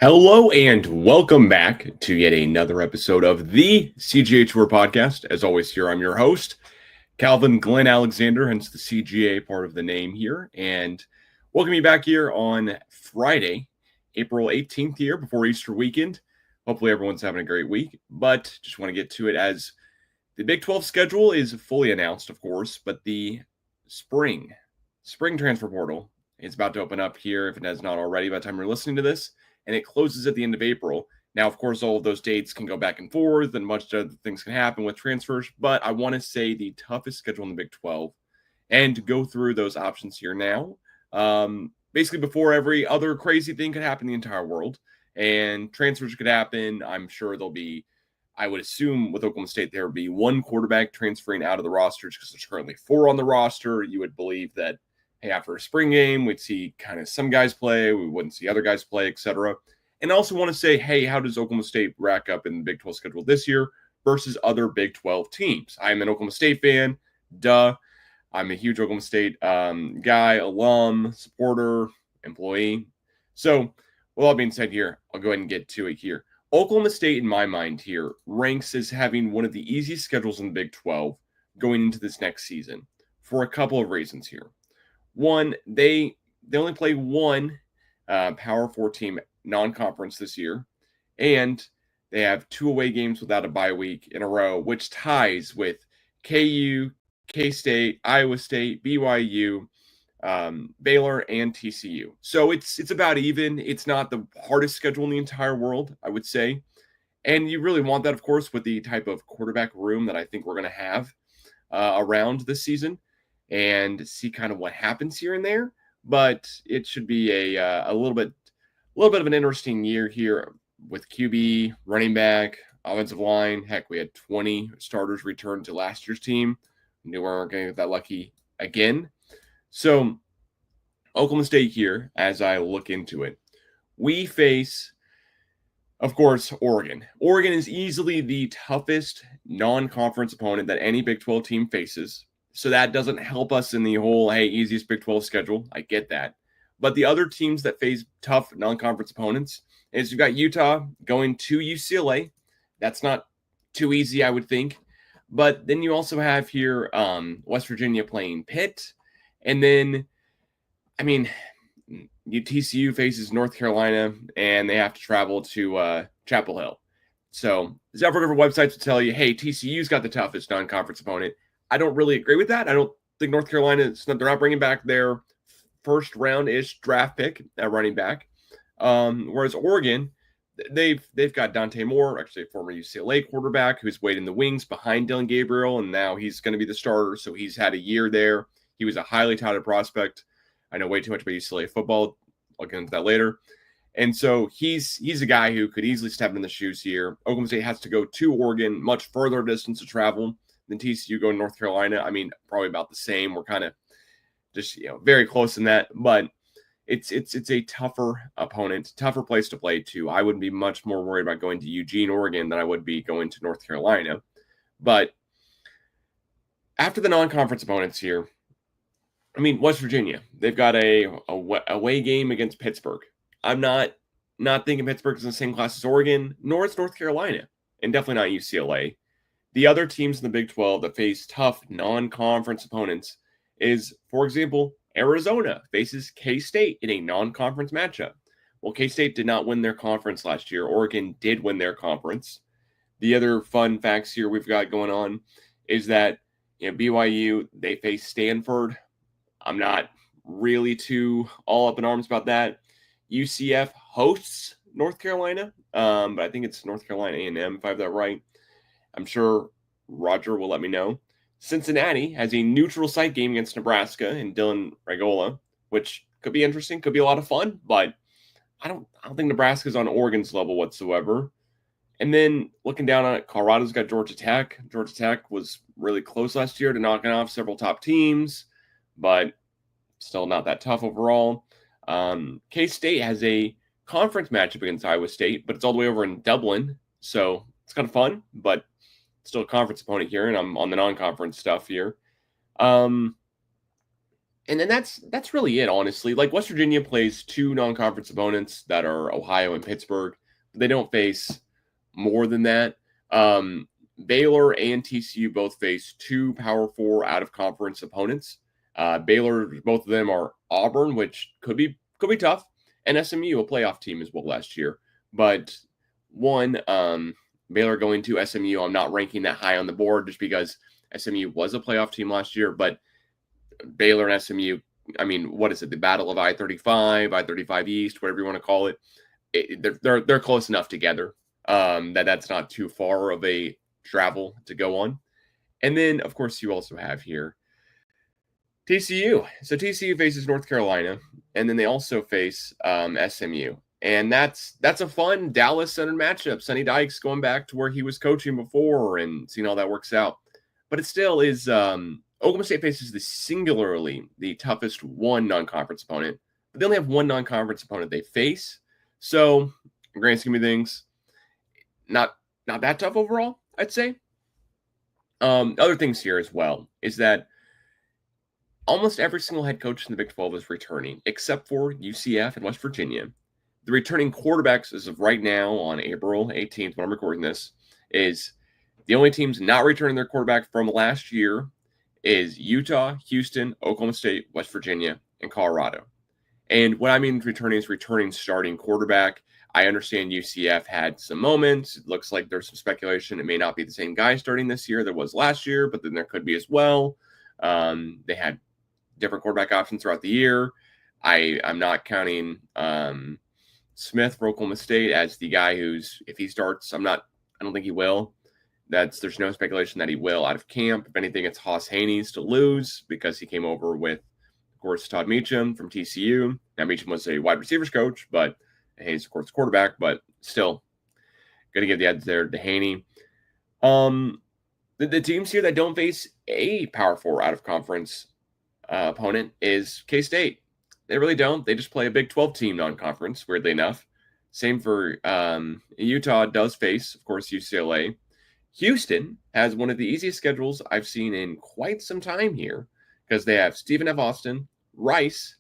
Hello and welcome back to yet another episode of the CGA Tour podcast. As always, here I'm your host, Calvin Glenn Alexander, hence the CGA part of the name here. And welcome you back here on Friday, April 18th here before Easter weekend. Hopefully everyone's having a great week, but just want to get to it as the Big 12 schedule is fully announced, of course, but the spring transfer portal is about to open up here if it has not already by the time you're listening to this. And it closes at the end of April. Now, of course, all of those dates can go back and forth and much other things can happen with transfers, but I want to say the toughest schedule in the Big 12 and go through those options here now. Basically, before every other crazy thing could happen in the entire world and transfers could happen, I'm sure there'll be, I would assume with Oklahoma State, there would be one quarterback transferring out of the rosters because there's currently 4 on the roster. You would believe that hey, after a spring game, we'd see kind of some guys play, we wouldn't see other guys play, etc. And I also want to say, hey, how does Oklahoma State rack up in the Big 12 schedule this year versus other Big 12 teams? I'm an Oklahoma State fan, duh. I'm a huge Oklahoma State guy, alum, supporter, employee. So with all being said here, I'll go ahead and get to it here. Oklahoma State, in my mind here, ranks as having one of the easiest schedules in the Big 12 going into this next season for a couple of reasons here. One, they only play one Power 4 team non-conference this year, and they have 2 away games without a bye week in a row, which ties with KU, K-State, Iowa State, BYU, Baylor, and TCU. So it's about even. It's not the hardest schedule in the entire world, I would say. And you really want that, of course, with the type of quarterback room that I think we're going to have around this season. And see kind of what happens here and there, but it should be a little bit of an interesting year here with QB, running back, offensive line. Heck, we had 20 starters return to last year's team. Knew we weren't going to get that lucky again. So Oklahoma State here, as I look into it, we face, of course, Oregon. Oregon is easily the toughest non-conference opponent that any Big 12 team faces. So that doesn't help us in the whole, hey, easiest Big 12 schedule. I get that. But the other teams that face tough non-conference opponents is you've got Utah going to UCLA. That's not too easy, I would think. But then you also have here West Virginia playing Pitt. And then, I mean, TCU faces North Carolina, and they have to travel to Chapel Hill. So several different websites will tell you, hey, TCU's got the toughest non-conference opponent. I don't really agree with that. I don't think North Carolina, they're not bringing back their first round-ish draft pick at running back. Whereas Oregon, they've got Dante Moore, actually a former UCLA quarterback, who's waiting in the wings behind Dillon Gabriel, and now he's going to be the starter. So he's had a year there. He was a highly touted prospect. I know way too much about UCLA football. I'll get into that later. And so he's a guy who could easily step in the shoes here. Oklahoma State has to go to Oregon, much further distance to travel than TCU going to North Carolina. I mean, probably about the same. We're kind of just, very close in that, but it's a tougher opponent, tougher place to play too. I would be much more worried about going to Eugene, Oregon than I would be going to North Carolina. But after the non-conference opponents here, I mean, West Virginia, they've got a away game against Pittsburgh. I'm not thinking Pittsburgh is in the same class as Oregon, nor is North Carolina, and definitely not UCLA. The other teams in the Big 12 that face tough non-conference opponents is, for example, Arizona faces K-State in a non-conference matchup. Well, K-State did not win their conference last year. Oregon did win their conference. The other fun facts here we've got going on is that BYU, they face Stanford. I'm not really too all up in arms about that. UCF hosts North Carolina, but I think it's North Carolina A&M, if I have that right. I'm sure Roger will let me know. Cincinnati has a neutral site game against Nebraska and Dylan Raiola, which could be interesting, could be a lot of fun, but I don't think Nebraska's on Oregon's level whatsoever. And then looking down on it, Colorado's got Georgia Tech. Georgia Tech was really close last year to knocking off several top teams, but still not that tough overall. K-State has a conference matchup against Iowa State, but it's all the way over in Dublin, so it's kind of fun, but still a conference opponent here, and I'm on the non-conference stuff here. And then that's really it, honestly. Like West Virginia plays two non-conference opponents that are Ohio and Pittsburgh. But they don't face more than that. Baylor and TCU both face two Power Four out of conference opponents. Baylor, both of them are Auburn, which could be tough, and SMU, a playoff team as well last year. But one, Baylor going to SMU, I'm not ranking that high on the board just because SMU was a playoff team last year, but Baylor and SMU, I mean, what is it? The Battle of I-35, I-35 East, whatever you want to call it. They're close enough together that's not too far of a travel to go on. And then, of course, you also have here TCU. So TCU faces North Carolina, and then they also face SMU. And that's a fun Dallas-centered matchup. Sonny Dykes going back to where he was coaching before and seeing how that works out. But it still is Oklahoma State faces singularly the toughest one non-conference opponent. But they only have one non-conference opponent they face. So, in the grand scheme of things, not that tough overall, I'd say. Other things here as well is that almost every single head coach in the Big 12 is returning, except for UCF and West Virginia. The returning quarterbacks as of right now on April 18th, when I'm recording this, is the only teams not returning their quarterback from last year is Utah, Houston, Oklahoma State, West Virginia, and Colorado. And what I mean returning is returning starting quarterback. I understand UCF had some moments. It looks like there's some speculation. It may not be the same guy starting this year that was last year, but then there could be as well. They had different quarterback options throughout the year. I'm not counting Smith for Oklahoma State as the guy who's, if he starts, I don't think he will. There's no speculation that he will out of camp. If anything, it's Haas Haney's to lose because he came over with, of course, Todd Meacham from TCU. Now, Meacham was a wide receivers coach, but Hayes, of course, quarterback, but still going to give the edge there to Haney. The teams here that don't face a Power Four out of conference opponent is K-State. They really don't. They just play a Big 12 team non-conference, weirdly enough. Same for Utah does face, of course, UCLA. Houston has one of the easiest schedules I've seen in quite some time here because they have Stephen F. Austin, Rice,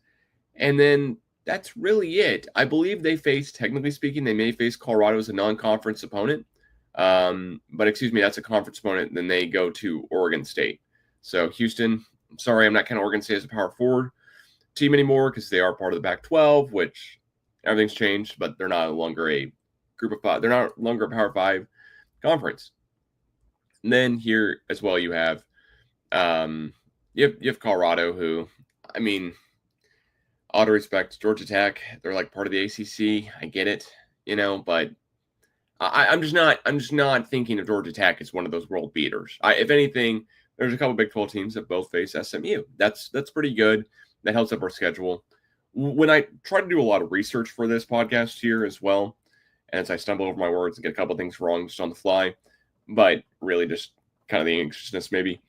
and then that's really it. I believe they face, technically speaking, they may face Colorado as a non-conference opponent. But excuse me, that's a conference opponent. Then they go to Oregon State. So Houston, I'm sorry, I'm not counting Oregon State as a Power 4 team anymore because they are part of the Pac-12, which everything's changed, but they're not longer a group of five. They're not longer a Power 5 conference. And then here as well, you have you have Colorado, who, I mean, all due respect, Georgia Tech, they're like part of the ACC. I get it, but I'm just not thinking of Georgia Tech as one of those world beaters. If anything, there's a couple Big 12 teams that both face SMU. That's pretty good. That helps up our schedule. When I try to do a lot of research for this podcast here as well, and as I stumble over my words and get a couple things wrong just on the fly, but really just kind of the anxiousness maybe.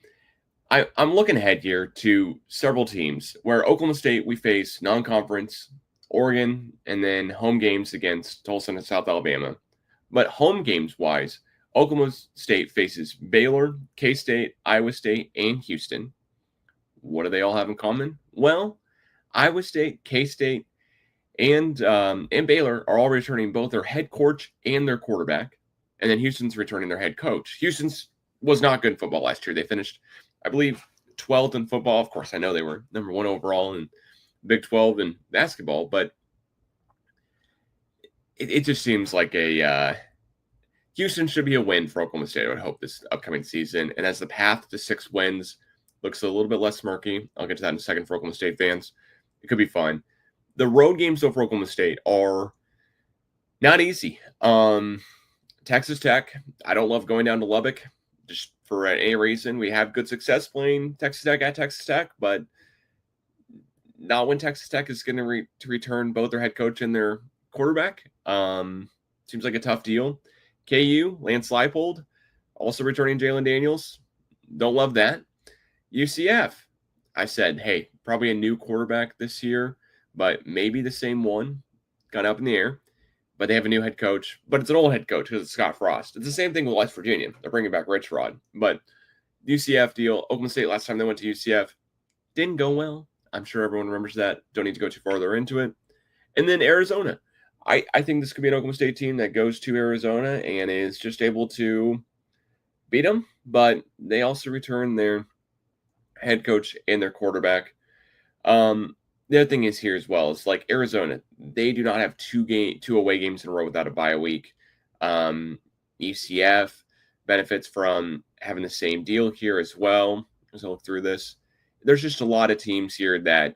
I'm looking ahead here to several teams where Oklahoma State, we face non-conference, Oregon, and then home games against Tulsa and South Alabama. But home games-wise, Oklahoma State faces Baylor, K-State, Iowa State, and Houston. What do they all have in common? Well, Iowa State, K-State, and Baylor are all returning both their head coach and their quarterback. And then Houston's returning their head coach. Houston's was not good in football last year. They finished, I believe, 12th in football. Of course, I know they were number 1 overall in Big 12 in basketball, but it just seems like Houston should be a win for Oklahoma State, I would hope, this upcoming season. And as the path to 6 wins looks a little bit less murky, I'll get to that in a second for Oklahoma State fans. It could be fun. The road games, though, for Oklahoma State are not easy. Texas Tech, I don't love going down to Lubbock just for any reason. We have good success playing Texas Tech at Texas Tech, but not when Texas Tech is going to return both their head coach and their quarterback. Seems like a tough deal. KU, Lance Leipold, also returning Jalen Daniels. Don't love that. UCF, I said, hey, probably a new quarterback this year, but maybe the same one. Got up in the air. But they have a new head coach. But it's an old head coach because it's Scott Frost. It's the same thing with West Virginia. They're bringing back Rich Rod. But UCF deal, Oklahoma State, last time they went to UCF, didn't go well. I'm sure everyone remembers that. Don't need to go too farther into it. And then Arizona. I think this could be an Oklahoma State team that goes to Arizona and is just able to beat them, but they also return their head coach and their quarterback. The other thing is here as well is like Arizona, they do not have two away games in a row without a bye week. UCF benefits from having the same deal here as well. As I look through this, there's just a lot of teams here that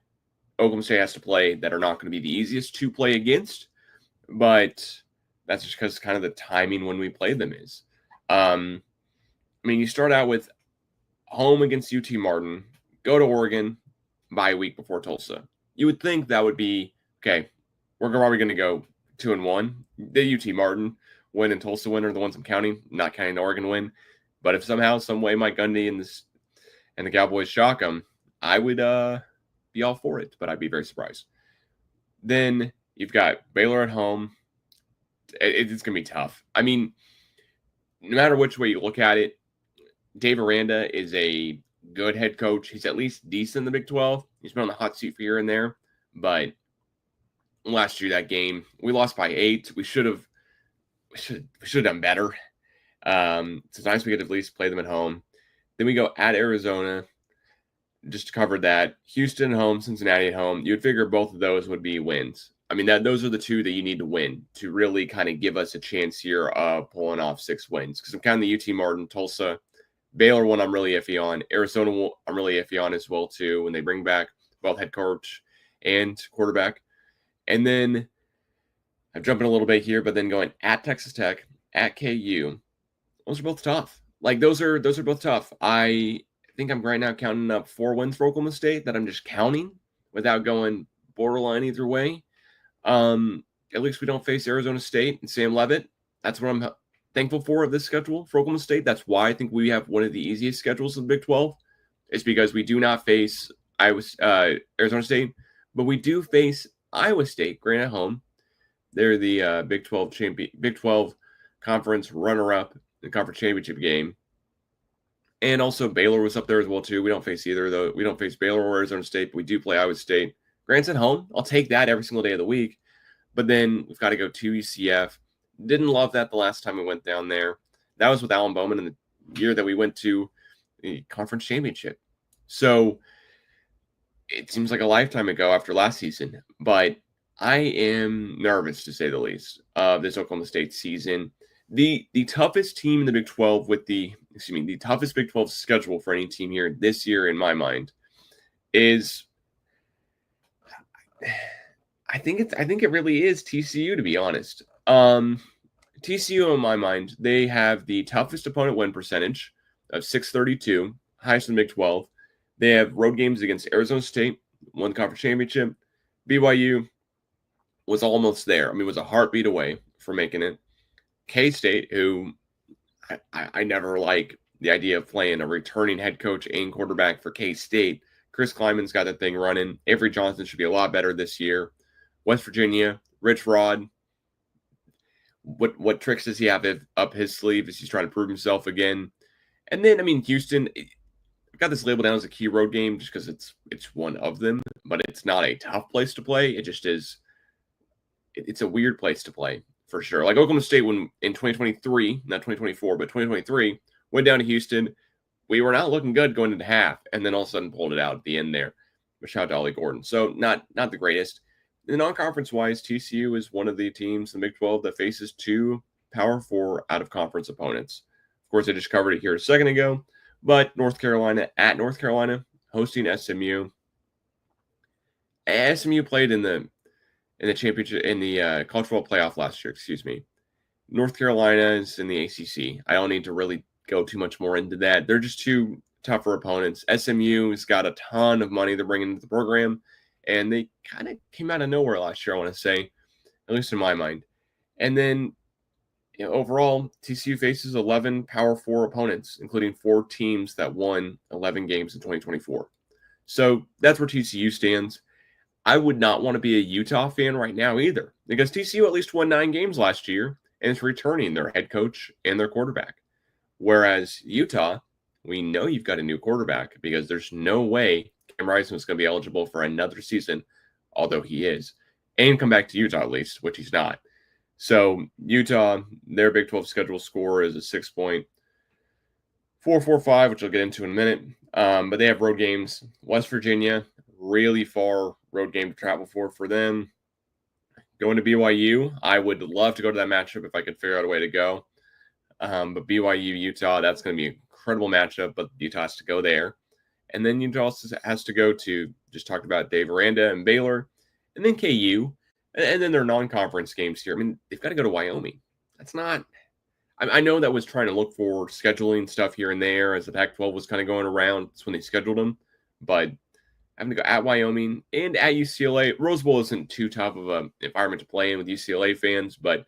Oklahoma State has to play that are not going to be the easiest to play against, but that's just because kind of the timing when we play them is. You start out with home against UT Martin, go to Oregon, bye week before Tulsa. You would think that would be, okay, we're probably going to go 2-1. The UT Martin win and Tulsa win are the ones I'm counting, not counting the Oregon win. But if somehow, some way, Mike Gundy and the Cowboys shock them, I would be all for it, but I'd be very surprised. Then you've got Baylor at home. It's going to be tough. No matter which way you look at it, Dave Aranda is a good head coach. He's at least decent in the Big 12. He's been on the hot seat for here and there. But last year, that game, we lost by 8. We should have done better. It's nice we could at least play them at home. Then we go at Arizona, just to cover that. Houston at home, Cincinnati at home. You would figure both of those would be wins. Those are the two that you need to win to really kind of give us a chance here of pulling off 6 wins. Because I'm counting the UT Martin, Tulsa, Baylor one I'm really iffy on. Arizona I'm really iffy on as well, too, when they bring back both head coach and quarterback. And then I'm jumping a little bit here, but then going at Texas Tech, at KU. Those are both tough. Those are both tough. I think I'm right now counting up 4 wins for Oklahoma State that I'm just counting without going borderline either way. At least we don't face Arizona State and Sam Leavitt. That's what I'm thankful for of this schedule for Oklahoma State. That's why I think we have one of the easiest schedules in the Big 12. It's because we do not face Arizona State, but we do face Iowa State, granted at home. They're the Big 12 conference runner-up in the conference championship game. And also Baylor was up there as well, too. We don't face either, though. We don't face Baylor or Arizona State, but we do play Iowa State. Grant's at home. I'll take that every single day of the week. But then we've got to go to UCF. Didn't love that the last time we went down there. That was with Alan Bowman in the year that we went to the conference championship. So it seems like a lifetime ago after last season. But I am nervous, to say the least, of this Oklahoma State season. The toughest team in the Big 12 the toughest Big 12 schedule for any team here this year, in my mind, is I think it really is TCU, to be honest. TCU, in my mind, they have the toughest opponent win percentage of .632, highest in the Big 12. They have road games against Arizona State, won the conference championship. BYU was almost there. Was a heartbeat away from making it. K-State, who I never like the idea of playing a returning head coach and quarterback for K-State. Chris Kleiman's got that thing running. Avery Johnson should be a lot better this year. West Virginia, Rich Rod. What tricks does he have up his sleeve as he's trying to prove himself again? And then, Houston, I've got this labeled down as a key road game just because it's one of them, but it's not a tough place to play. It just is. It's a weird place to play. For sure. Like Oklahoma State, when in 2023, not 2024, but 2023, went down to Houston. We were not looking good going into half, and then all of a sudden pulled it out at the end there. But shout out to Ollie Gordon. So not the greatest. The non-conference wise, TCU is one of the teams in the Big 12 that faces 2 Power 4 out-of-conference opponents. Of course, I just covered it here a second ago, but North Carolina, hosting SMU. SMU played in the championship, in the college football playoff last year, North Carolina is in the ACC. I don't need to really go too much more into that. They're just 2 tougher opponents. SMU's got a ton of money they're bringing into the program, and they kind of came out of nowhere last year, I want to say, at least in my mind. And then overall, TCU faces 11 Power 4 opponents, including 4 teams that won 11 games in 2024. So that's where TCU stands. I would not want to be a Utah fan right now either, because TCU at least won 9 games last year and is returning their head coach and their quarterback. Whereas Utah, we know you've got a new quarterback because there's no way Cam Rising was going to be eligible for another season, although he is, and come back to Utah at least, which he's not. So Utah, their Big 12 schedule score is a 6.445, which I'll get into in a minute. But they have road games. West Virginia, really far road game to travel for them. Going to BYU, I would love to go to that matchup if I could figure out a way to go. But BYU, Utah, that's going to be an incredible matchup, but Utah has to go there. And then Utah also has to go to, just talked about Dave Aranda and Baylor, and then KU. And then their non-conference games here. I mean, they've got to go to Wyoming. That's not – I know that was trying to look for scheduling stuff here and there as the Pac-12 was kind of going around. That's when they scheduled them. But having to go at Wyoming and at UCLA. Rose Bowl isn't too tough of an environment to play in with UCLA fans, but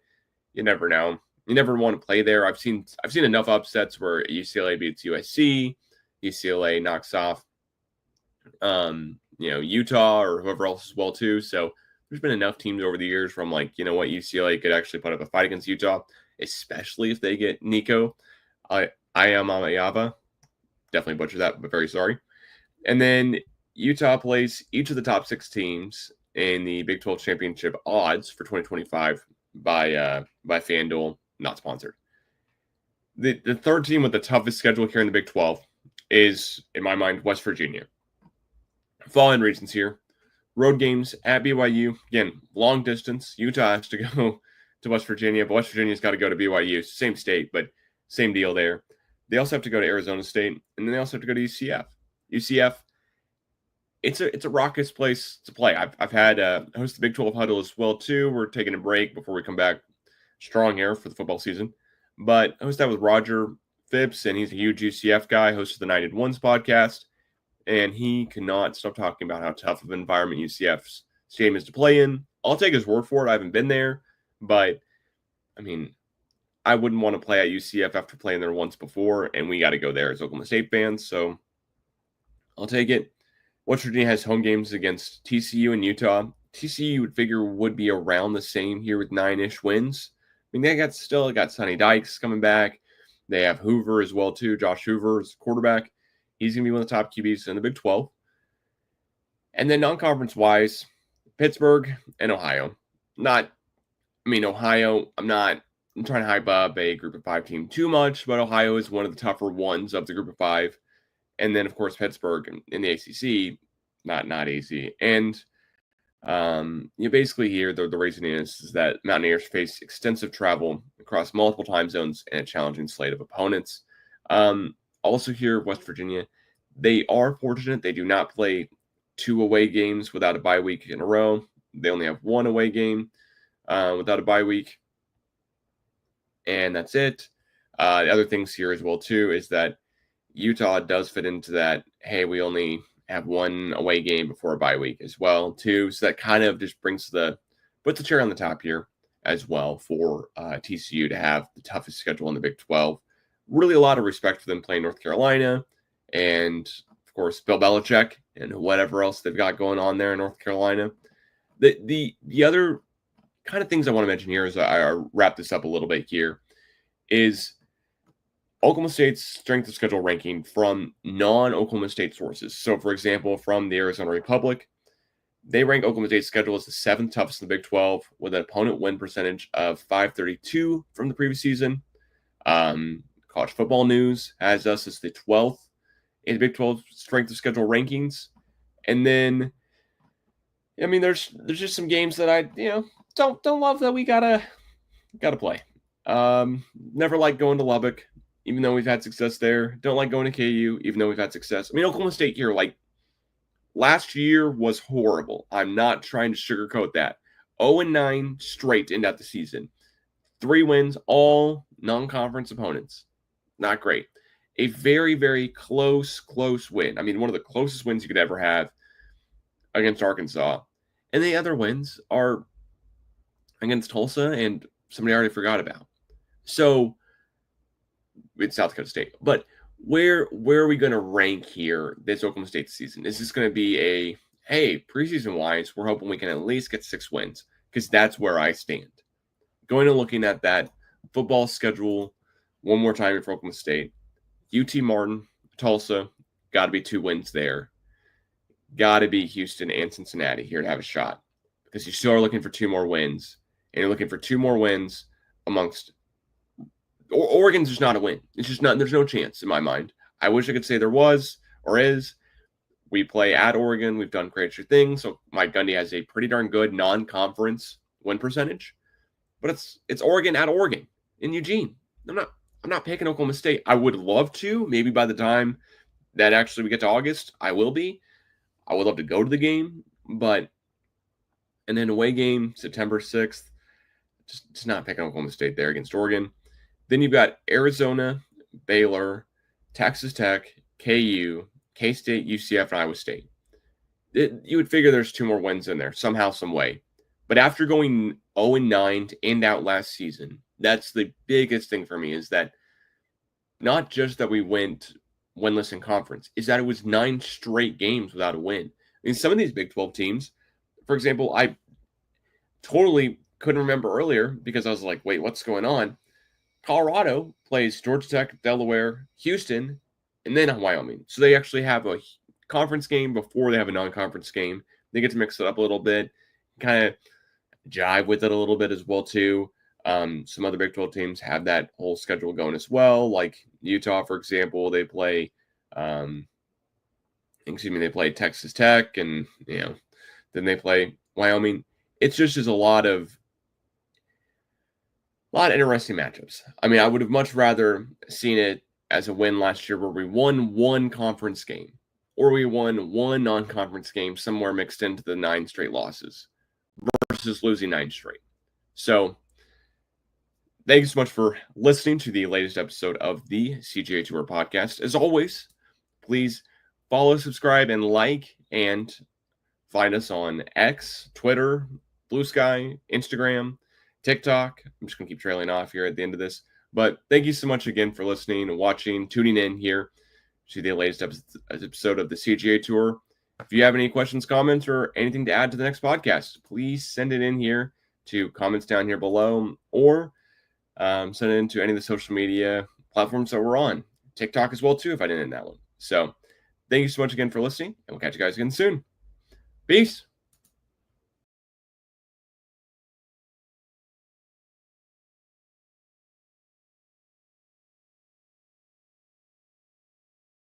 you never know. You never want to play there. I've seen enough upsets where UCLA beats USC, UCLA knocks off, Utah or whoever else as well too. So there's been enough teams over the years from UCLA could actually put up a fight against Utah, especially if they get Nico Ayamayava. Definitely butchered that, but very sorry. And then Utah plays each of the top 6 teams in the Big 12 championship odds for 2025 by FanDuel, not sponsored. The third team with the toughest schedule here in the Big 12 is, in my mind, West Virginia. Following reasons here. Road games at BYU. Again, long distance. Utah has to go to West Virginia, but West Virginia's got to go to BYU. Same state, but same deal there. They also have to go to Arizona State, and then they also have to go to UCF. UCF, it's a raucous place to play. I've had host the Big 12 huddle as well too. We're taking a break before we come back strong here for the football season. But I host that with Roger Phipps, and he's a huge UCF guy, host of the Nighted Ones podcast, and he cannot stop talking about how tough of an environment UCF's stadium is to play in. I'll take his word for it. I haven't been there, but I mean, I wouldn't want to play at UCF after playing there once before, and we got to go there as Oklahoma State fans, so I'll take it. West Virginia has home games against TCU and Utah. TCU you would figure would be around the same here with 9-ish wins. I mean, they still got Sonny Dykes coming back. They have Hoover as well, too. Josh Hoover is quarterback. He's going to be one of the top QBs in the Big 12. And then non-conference-wise, Pittsburgh and Ohio. Ohio, I'm trying to hype up a Group of 5 team too much, but Ohio is one of the tougher ones of the Group of 5. And then, of course, Pittsburgh in the ACC, not easy. And basically here, the reason is that Mountaineers face extensive travel across multiple time zones and a challenging slate of opponents. Also here, West Virginia, they are fortunate. They do not play 2 away games without a bye week in a row. They only have 1 away game without a bye week. And that's it. The other things here as well, too, is that Utah does fit into that, hey, we only have 1 away game before a bye week as well, too. So that kind of just puts the cherry on the top here as well for TCU to have the toughest schedule in the Big 12. Really a lot of respect for them playing North Carolina and, of course, Bill Belichick and whatever else they've got going on there in North Carolina. The other kind of things I want to mention here as I wrap this up a little bit here is Oklahoma State's strength of schedule ranking from non-Oklahoma State sources. So, for example, from the Arizona Republic, they rank Oklahoma State's schedule as the 7th toughest in the Big 12 with an opponent win percentage of .532 from the previous season. College Football News has us as the 12th in the Big 12 strength of schedule rankings. And then, there's just some games that I, don't love that we gotta play. Never like going to Lubbock, even though we've had success there. Don't like going to KU, even though we've had success. Oklahoma State here, last year was horrible. I'm not trying to sugarcoat that. 0-9 straight into the season. 3 wins, all non-conference opponents. Not great. A very, very close win. One of the closest wins you could ever have against Arkansas. And the other wins are against Tulsa and somebody I already forgot about. So, it's South Dakota State. But where are we going to rank here this Oklahoma State season? Is this going to be preseason-wise, we're hoping we can at least get 6 wins because that's where I stand. Going and looking at that football schedule one more time for Oklahoma State. UT Martin, Tulsa, got to be 2 wins there. got to be Houston and Cincinnati here to have a shot, because you still are looking for 2 more wins, and you're looking for 2 more wins amongst Oregon's just not a win. It's just not. There's no chance in my mind. I wish I could say there was or is. We play at Oregon. We've done crazier things. So Mike Gundy has a pretty darn good non-conference win percentage, but it's Oregon at Oregon in Eugene. I'm not picking Oklahoma State. I would love to. Maybe by the time that actually we get to August, I will be. I would love to go to the game, but and then away game September 6th. Just not picking Oklahoma State there against Oregon. Then you've got Arizona, Baylor, Texas Tech, KU, K-State, UCF, and Iowa State. You would figure there's 2 more wins in there somehow, some way. But after going 0-9 to end out last season, that's the biggest thing for me, is that not just that we went winless in conference, is that it was 9 straight games without a win. I mean, some of these Big 12 teams, for example, I totally couldn't remember earlier because I was like, wait, what's going on? Colorado plays Georgia Tech, Delaware, Houston, and then Wyoming. So they actually have a conference game before they have a non-conference game. They get to mix it up a little bit, kind of jive with it a little bit as well, too. Some other Big 12 teams have that whole schedule going as well. Like Utah, for example, they play, they play Texas Tech, and then they play Wyoming. It's just a lot of interesting matchups. I mean, I would have much rather seen it as a win last year where we won 1 conference game, or we won 1 non-conference game somewhere mixed into the 9 straight losses versus losing 9 straight. So thank you so much for listening to the latest episode of the CGA Tour podcast. As always, please follow, subscribe, and like, and find us on X, Twitter, Blue Sky, Instagram, TikTok. I'm just going to keep trailing off here at the end of this. But thank you so much again for listening and watching, tuning in here to the latest episode of the CGA Tour. If you have any questions, comments, or anything to add to the next podcast, please send it in here to comments down here below, or send it into any of the social media platforms that we're on. TikTok as well, too, if I didn't in that one. So thank you so much again for listening, and we'll catch you guys again soon. Peace.